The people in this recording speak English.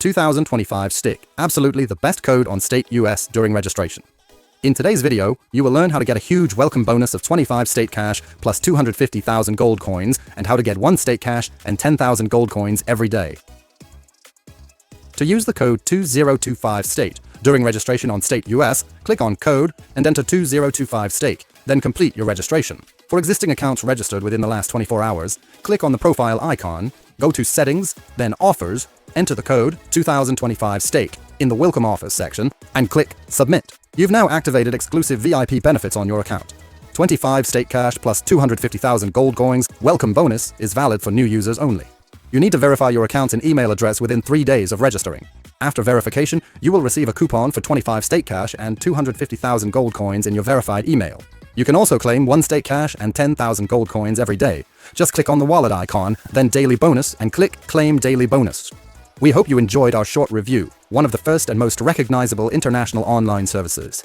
2025STAKE, absolutely the best code on Stake US during registration. In today's video, you will learn how to get a huge welcome bonus of 25 Stake Cash plus 250,000 gold coins and how to get 1 Stake Cash and 10,000 gold coins every day. To use the code 2025STAKE during registration on Stake US, click on Code and enter 2025STAKE, then complete your registration. For existing accounts registered within the last 24 hours, click on the profile icon, go to Settings, then Offers, enter the code 2025STAKE in the Welcome Offers section, and click Submit. You've now activated exclusive VIP benefits on your account. 25 Stake Cash plus 250,000 gold coins welcome bonus is valid for new users only. You need to verify your account and email address within 3 days of registering. After verification, you will receive a coupon for 25 Stake Cash and 250,000 gold coins in your verified email. You can also claim 1 Stake Cash and 10,000 gold coins every day. Just click on the wallet icon, then Daily Bonus, and click Claim Daily Bonus. We hope you enjoyed our short review, one of the first and most recognizable international online services.